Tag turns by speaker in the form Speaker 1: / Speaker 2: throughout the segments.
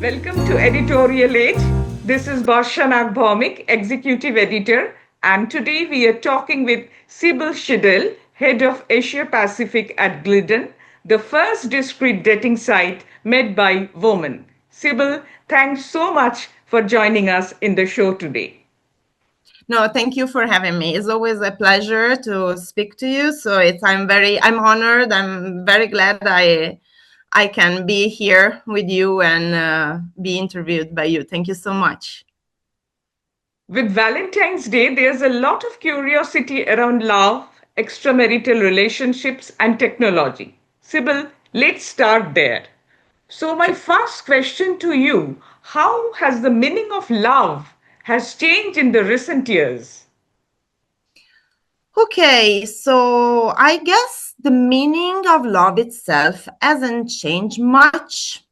Speaker 1: Welcome to Editorialge. This is Barsha Nag Bhowmick, Executive Editor, and today we are talking with Sybil Shiddell, Head of Asia Pacific at Gleeden, the first discreet dating site made by women. Sybil, thanks so much for joining us in the show today.
Speaker 2: No, thank you for having me. It's always a pleasure to speak to you. So I'm honored. I'm very glad I can be here with you and be interviewed by you. Thank you so much.
Speaker 1: With Valentine's Day, there's a lot of curiosity around love, extramarital relationships, and technology. Sybil, let's start there. So my first question to you, how has the meaning of love has changed in the recent years?
Speaker 2: Okay, so I guess the meaning of love itself hasn't changed much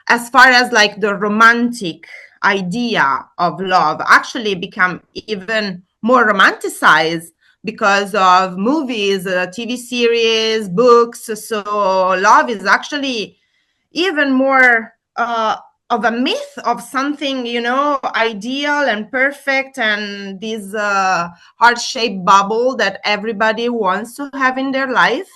Speaker 2: as far as like the romantic idea of love actually become even more romanticized because of movies, TV series, books. So love is actually even more of a myth of something, ideal and perfect, and this heart-shaped bubble that everybody wants to have in their life.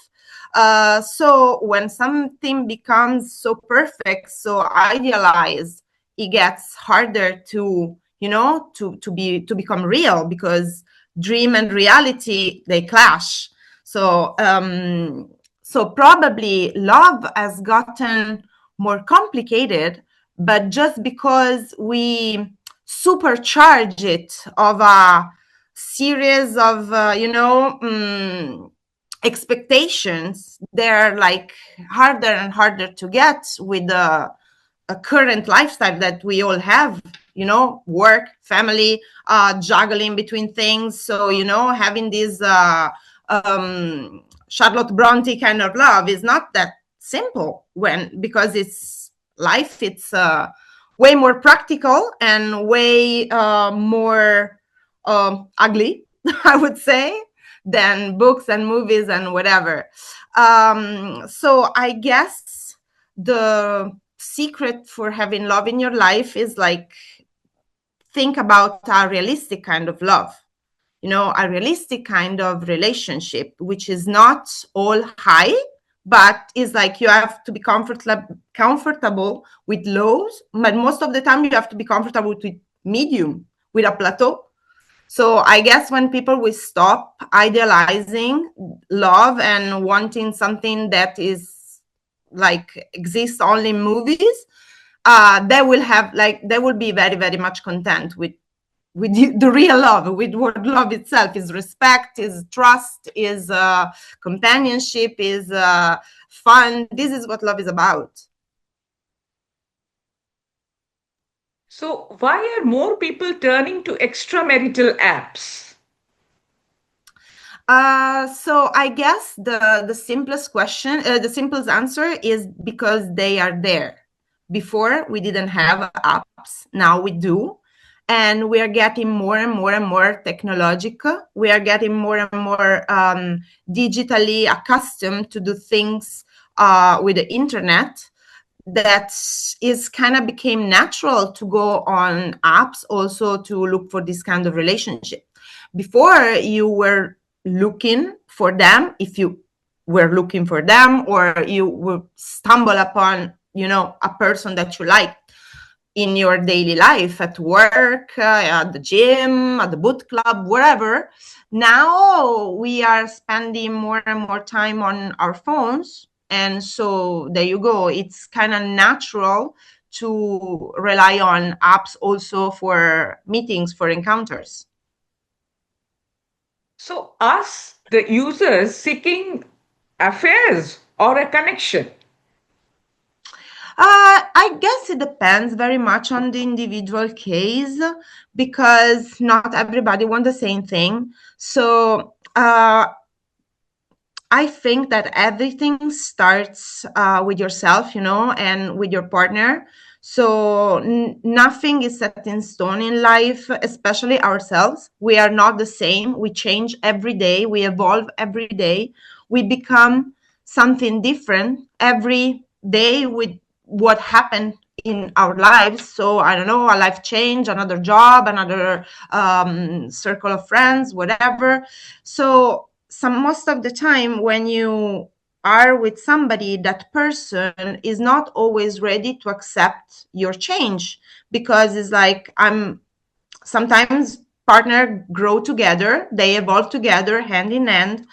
Speaker 2: So when something becomes so perfect, so idealized, it gets harder to, to become real, because dream and reality, they clash. So probably love has gotten more complicated, but just because we supercharge it of a series of expectations, they're like harder and harder to get with a current lifestyle that we all have, work, family, juggling between things. So having this Charlotte Bronte kind of love is not that simple, because it's life. It's way more practical and way more ugly, I would say, than books and movies and whatever. So I guess the secret for having love in your life is like, think about a realistic kind of love, a realistic kind of relationship, which is not all high, but is like you have to be comfortable with lows, but most of the time you have to be comfortable with medium, with a plateau. So I guess when people will stop idealizing love and wanting something that is like exists only in movies, they will be very, very much content with the real love, with what love itself is: respect, is trust, is companionship, is fun. This is what love is about.
Speaker 1: So why are more people turning to extramarital apps?
Speaker 2: So I guess the simplest answer is because they are there. Before we didn't have apps, now we do. And we are getting more and more and more technological. We are getting more and more digitally accustomed to do things with the internet. That is kind of became natural to go on apps also to look for this kind of relationship. Before, you were looking for them, if you were looking for them, or you would stumble upon, a person that you like in your daily life, at work, at the gym, at the boot club, wherever. Now we are spending more and more time on our phones. And so there you go. It's kind of natural to rely on apps also for meetings, for encounters.
Speaker 1: So us, the users seeking affairs or a connection?
Speaker 2: I guess it depends very much on the individual case, because not everybody wants the same thing. So I think that everything starts with yourself, and with your partner. So nothing is set in stone in life, especially ourselves. We are not the same. We change every day. We evolve every day. We become something different every day with what happened in our lives. So I don't know, a life change, another job, another circle of friends, whatever. So most of the time when you are with somebody, that person is not always ready to accept your change, because it's like, sometimes partner grow together, they evolve together hand in hand.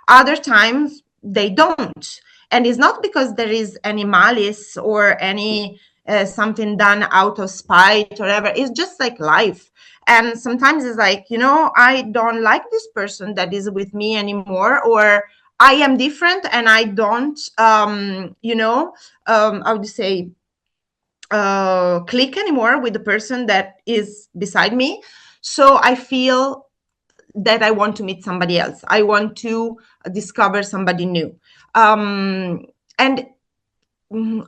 Speaker 2: Other times they don't, and it's not because there is any malice or any something done out of spite or whatever. It's just like life. And sometimes it's like, I don't like this person that is with me anymore, or I am different and I don't how would you say, click anymore with the person that is beside me. So I feel that I want to meet somebody else. I want to discover somebody new. And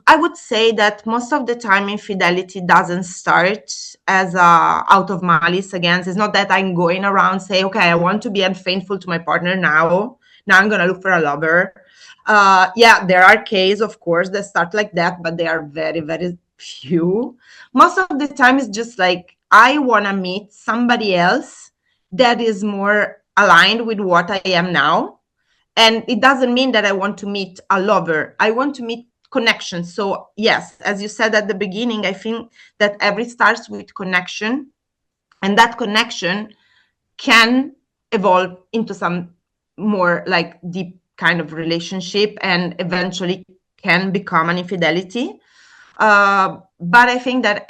Speaker 2: I would say that most of the time infidelity doesn't start as out of malice against. It's not that I'm going around say, okay, I want to be unfaithful to my partner now. Now I'm going to look for a lover. Yeah, there are cases, of course, that start like that, but they are very, very few. Most of the time, it's just like, I want to meet somebody else that is more aligned with what I am now. And it doesn't mean that I want to meet a lover. I want to meet connection. So yes, as you said at the beginning, I think that every starts with connection, and that connection can evolve into some more like deep kind of relationship, and eventually can become an infidelity. But I think that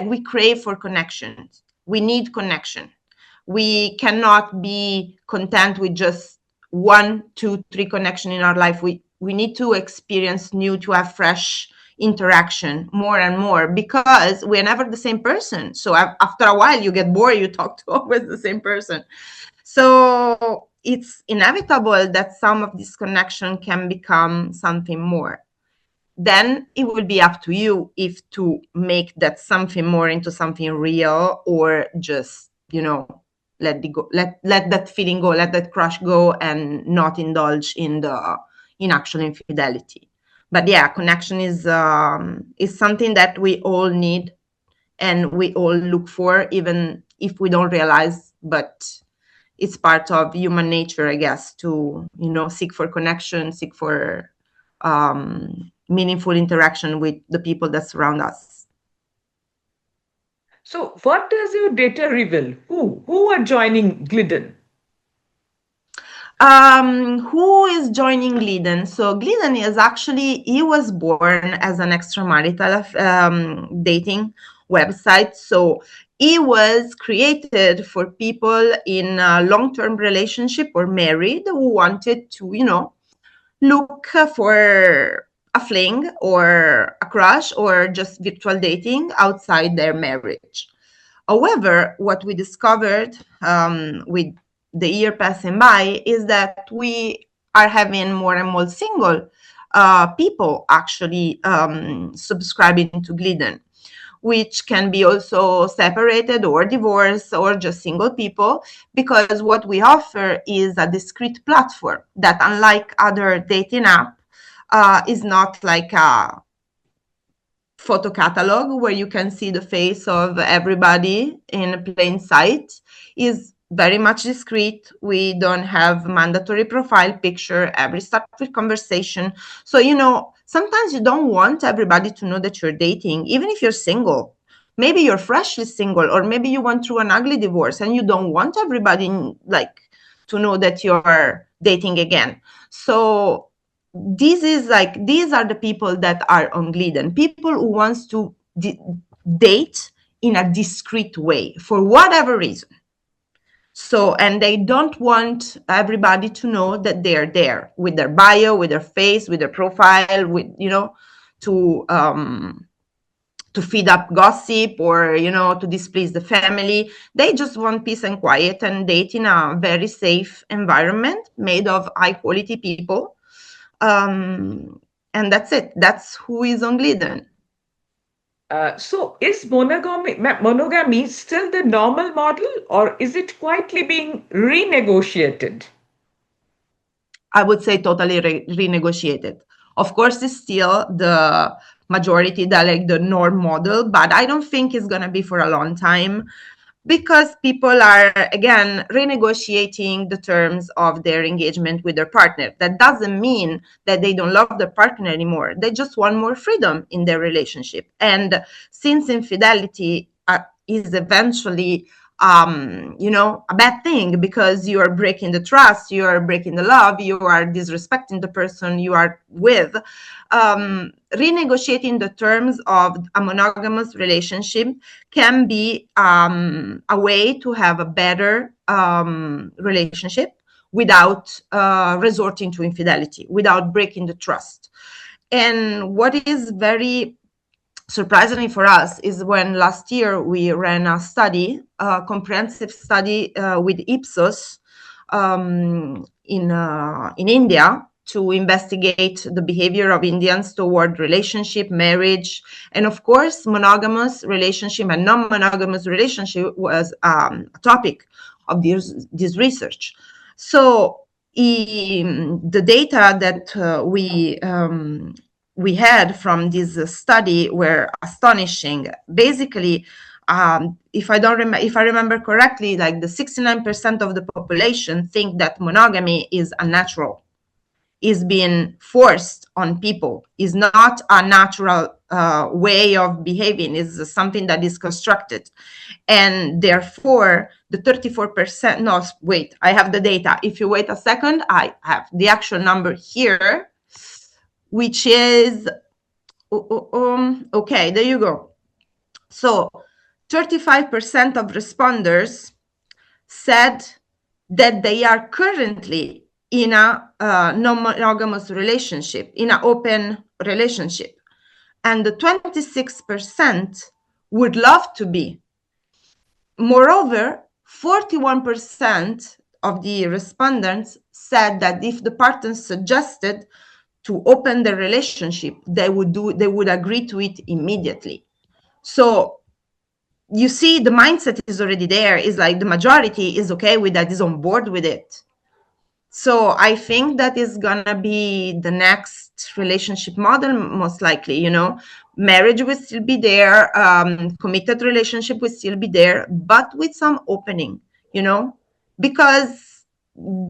Speaker 2: we crave for connections. We need connection. We cannot be content with just 1, 2, 3 connection in our life. We need to experience new, to have fresh interaction more and more, because we're never the same person. So after a while you get bored, you talk to always the same person. So it's inevitable that some of this connection can become something more. Then it will be up to you if to make that something more into something real, or just, let it go, let that feeling go, let that crush go, and not indulge in actual infidelity. But yeah, connection is something that we all need and we all look for, even if we don't realize. But it's part of human nature, I guess, to seek for connection, seek for meaningful interaction with the people that surround us.
Speaker 1: So, what does your data reveal? Who are joining Gleeden?
Speaker 2: Who is joining Gleeden? So Gleeden he was born as an extramarital dating website. So it was created for people in a long-term relationship or married who wanted to, look for a fling or a crush or just virtual dating outside their marriage. However, what we discovered with the year passing by is that we are having more and more single people actually subscribing to Gleeden, which can be also separated or divorced or just single people, because what we offer is a discrete platform that, unlike other dating app, is not like a photo catalog where you can see the face of everybody in plain sight. Is very much discreet. We don't have mandatory profile picture. Every start with conversation. So, sometimes you don't want everybody to know that you're dating, even if you're single. Maybe you're freshly single, or maybe you went through an ugly divorce and you don't want everybody to know that you're dating again. So these are the people that are on Gleeden, people who wants to date in a discreet way for whatever reason. So, and they don't want everybody to know that they're there with their bio, with their face, with their profile, with to feed up gossip or to displease the family. They just want peace and quiet and date in a very safe environment made of high quality people. And that's it. That's who is on Gleeden.
Speaker 1: So, is monogamy still the normal model, or is it quietly being renegotiated?
Speaker 2: I would say totally renegotiated. Of course, it's still the majority, the norm model, but I don't think it's going to be for a long time, because people are, again, renegotiating the terms of their engagement with their partner. That doesn't mean that they don't love their partner anymore. They just want more freedom in their relationship. And since infidelity is eventually a bad thing, because you are breaking the trust, you are breaking the love, you are disrespecting the person you are with. Renegotiating the terms of a monogamous relationship can be a way to have a better relationship without resorting to infidelity, without breaking the trust. And what is very surprisingly for us is when last year we ran a study, a comprehensive study with Ipsos in India, to investigate the behavior of Indians toward relationship, marriage, and of course, monogamous relationship and non-monogamous relationship was a topic of this research. So the data that we had from this study were astonishing. Basically, if I remember correctly, like the 69% of the population think that monogamy is unnatural, is being forced on people, is not a natural way of behaving, is something that is constructed. And therefore, the 34%, no, wait, I have the data. If you wait a second, I have the actual number here, which is, okay, there you go. So 35% of responders said that they are currently in a non-monogamous relationship, in an open relationship. And the 26% would love to be. Moreover, 41% of the respondents said that if the partner suggested to open the relationship, they would agree to it immediately. So you see, the mindset is already there. Is like the majority is okay with that, is on board with it. So I think that is gonna be the next relationship model, most likely. Marriage will still be there, committed relationship will still be there, but with some opening, because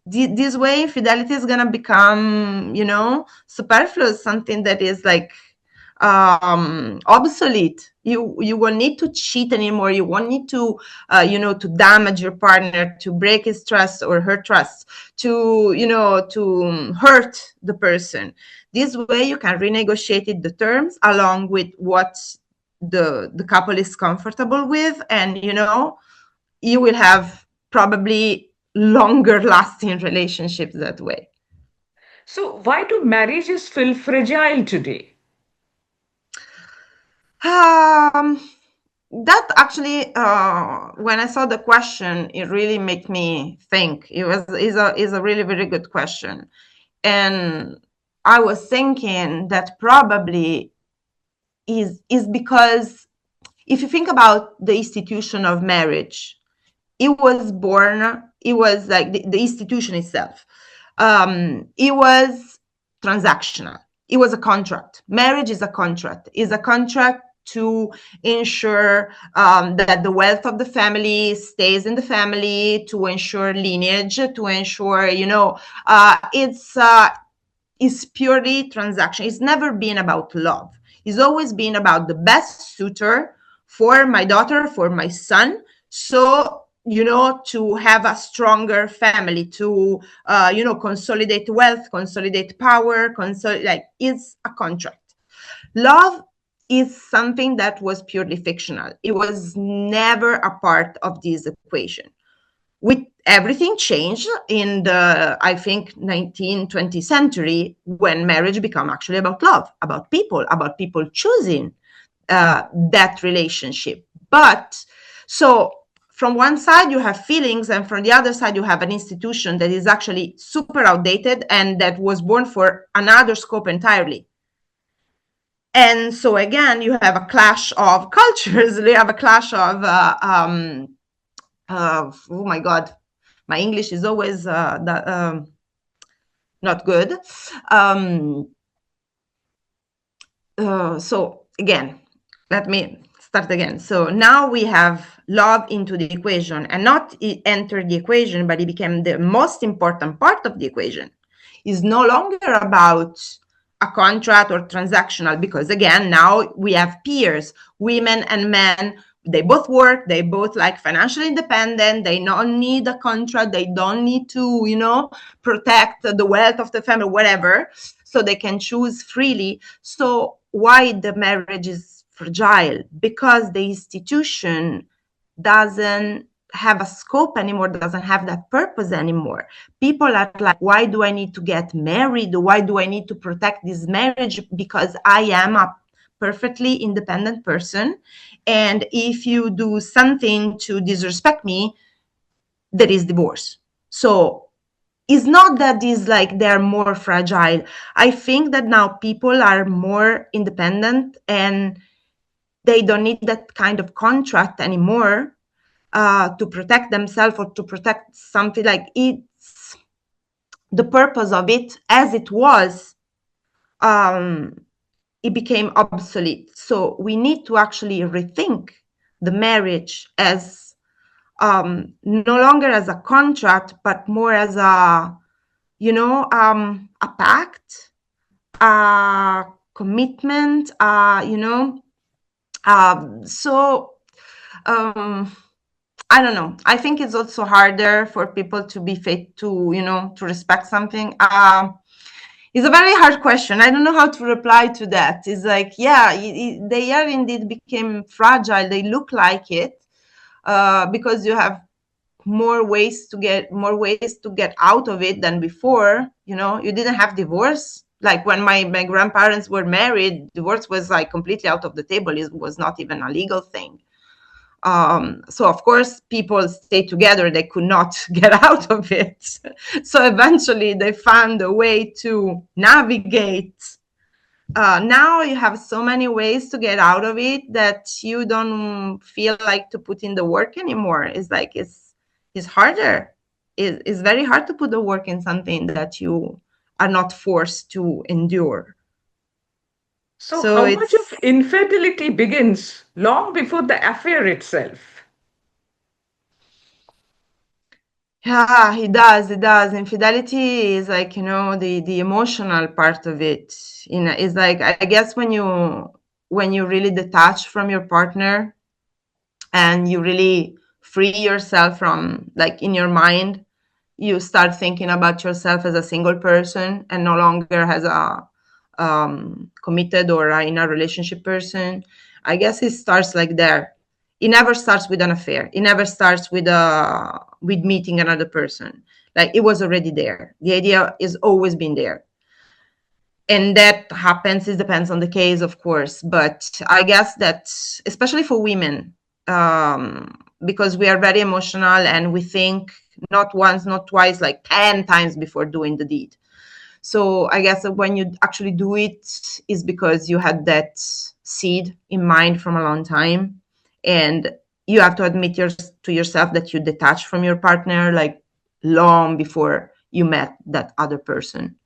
Speaker 2: this way infidelity is gonna become, superfluous, something that is like obsolete. You won't need to cheat anymore. You won't need to to damage your partner, to break his trust or her trust, to hurt the person. This way you can renegotiate the terms along with what the couple is comfortable with, and you will have probably longer lasting relationships that way.
Speaker 1: So why do marriages feel fragile today?
Speaker 2: That actually, when I saw the question, it really made me think. Is a really very good question, and I was thinking that probably is because if you think about the institution of marriage, it was like the institution itself. It was transactional. It was a contract. Marriage is a contract. Is a contract to ensure that the wealth of the family stays in the family, to ensure lineage, to ensure, it's purely transaction. It's never been about love. It's always been about the best suitor for my daughter, for my son. So, to have a stronger family, to, consolidate wealth, consolidate power, it's a contract. Love is something that was purely fictional. It was never a part of this equation. With everything changed in the, I think, 19th, 20th century, when marriage became actually about love, about people choosing that relationship. But so from one side you have feelings, and from the other side you have an institution that is actually super outdated and that was born for another scope entirely. And so again, you have a clash of cultures. You have a clash of oh my God, my English is always not good. So again, let me start again. So now we have love into the equation, and not it entered the equation, but it became the most important part of the equation. Is no longer about a contract or transactional, because again, now we have peers, women and men. They both work, they both like financially independent, they don't need a contract, they don't need to, protect the wealth of the family, whatever, so they can choose freely. So why the marriage is fragile? Because the institution doesn't have a scope anymore, doesn't have that purpose anymore. People are like, why do I need to get married? Why do I need to protect this marriage? Because I am a perfectly independent person, and if you do something to disrespect me, there is divorce. So it's not that it's like they're more fragile. I think that now people are more independent and they don't need that kind of contract anymore to protect themselves or to protect something. Like, it's the purpose of it as it was, it became obsolete. So we need to actually rethink the marriage as no longer as a contract, but more as a pact, a commitment, so I don't know. I think it's also harder for people to be faithful to respect something. It's a very hard question. I don't know how to reply to that. It's like, yeah, they are indeed became fragile. They look like it because you have more ways to get out of it than before. You didn't have divorce. Like when my grandparents were married, divorce was like completely out of the table. It was not even a legal thing. So of course people stayed together, they could not get out of it. So eventually they found a way to navigate. Now you have so many ways to get out of it that you don't feel like to put in the work anymore. It's like it's harder. It's very hard to put the work in something that you are not forced to endure.
Speaker 1: So,
Speaker 2: So
Speaker 1: how much
Speaker 2: it's
Speaker 1: of infidelity begins long before the affair itself?
Speaker 2: Yeah, it does. It does. Infidelity is like, the emotional part of it. It's like, I guess when you really detach from your partner and you really free yourself from, like, in your mind, you start thinking about yourself as a single person and no longer as a committed or in a relationship person. I guess it starts like there. It never starts with an affair. It never starts with meeting another person. Like, it was already there. The idea is always been there. And that happens, it depends on the case, of course. But I guess that, especially for women, because we are very emotional and we think not once, not twice, like 10 times before doing the deed. So I guess that when you actually do it is because you had that seed in mind from a long time, and you have to admit to yourself that you detached from your partner like long before you met that other person.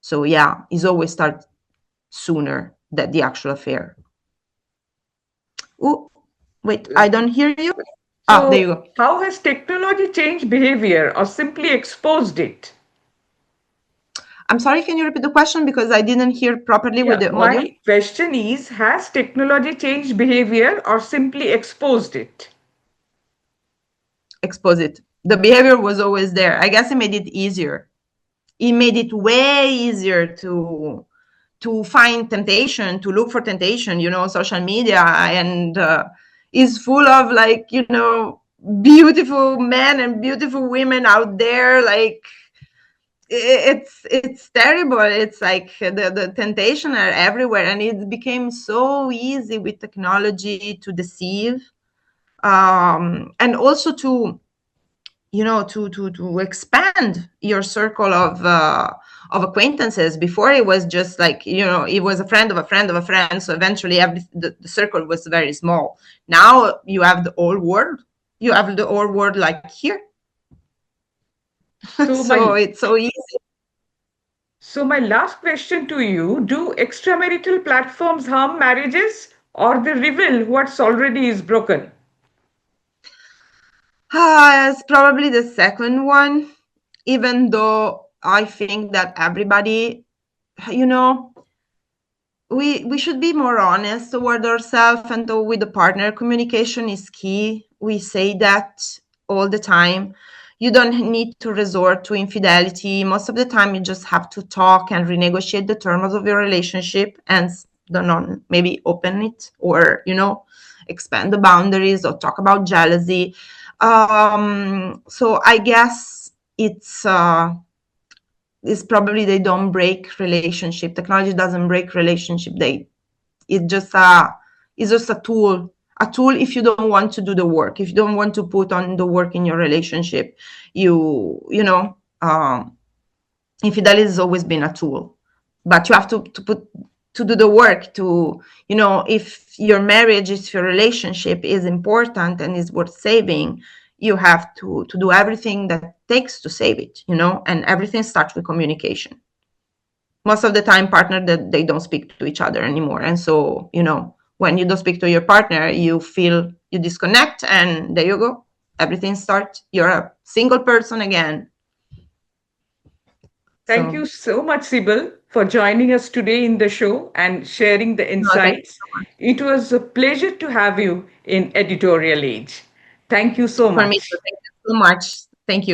Speaker 2: So yeah, it's always start sooner than the actual affair. Oh, wait, I don't hear you. Ah, there you
Speaker 1: So,
Speaker 2: go.
Speaker 1: how has technology changed behavior or simply exposed it?
Speaker 2: I'm sorry, can you repeat the question because I didn't hear properly with
Speaker 1: Yeah,
Speaker 2: the audio?
Speaker 1: my question is, has technology changed behavior or simply exposed it?
Speaker 2: Expose it. The behavior was always there. I guess it made it easier. It made it way easier to find temptation, to look for temptation. Social media and is full of, like, beautiful men and beautiful women out there. Like, it's terrible. It's like the temptation are everywhere, and it became so easy with technology to deceive, and also to expand your circle of acquaintances. Before it was just like, it was a friend of a friend of a friend, so eventually the circle was very small. Now you have the whole world. You have the whole world, like, here.
Speaker 1: So
Speaker 2: So
Speaker 1: my
Speaker 2: it's so easy.
Speaker 1: So, my last question to you, do extramarital platforms harm marriages or they reveal what's already is broken?
Speaker 2: It's probably the second one, even though I think that everybody, you know, we should be more honest toward ourselves and with the partner. Communication is key. We say that all the time. You don't need to resort to infidelity. Most of the time you just have to talk and renegotiate the terms of your relationship and don't know, maybe open it, or expand the boundaries, or talk about jealousy. So I guess it's probably they don't break relationship. Technology doesn't break relationship. It's just a tool. A tool if you don't want to do the work. If you don't want to put on the work in your relationship, infidelity has always been a tool, but you have to do the work to, if your marriage, if your relationship is important and is worth saving, you have to do everything that takes to save it, and everything starts with communication. Most of the time partner that they don't speak to each other anymore, and so when you don't speak to your partner, you feel you disconnect, and there you go, everything starts, you're a single person again.
Speaker 1: Thank you so much, Sybil, for joining us today in the show and sharing the
Speaker 2: No, thank you
Speaker 1: insights.
Speaker 2: so much.
Speaker 1: It was a pleasure to have you in Editorial Age. Thank you so
Speaker 2: For me too.
Speaker 1: much.
Speaker 2: Thank you so much. Thank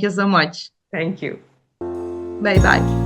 Speaker 2: you so much.
Speaker 1: Thank you.
Speaker 2: Bye bye.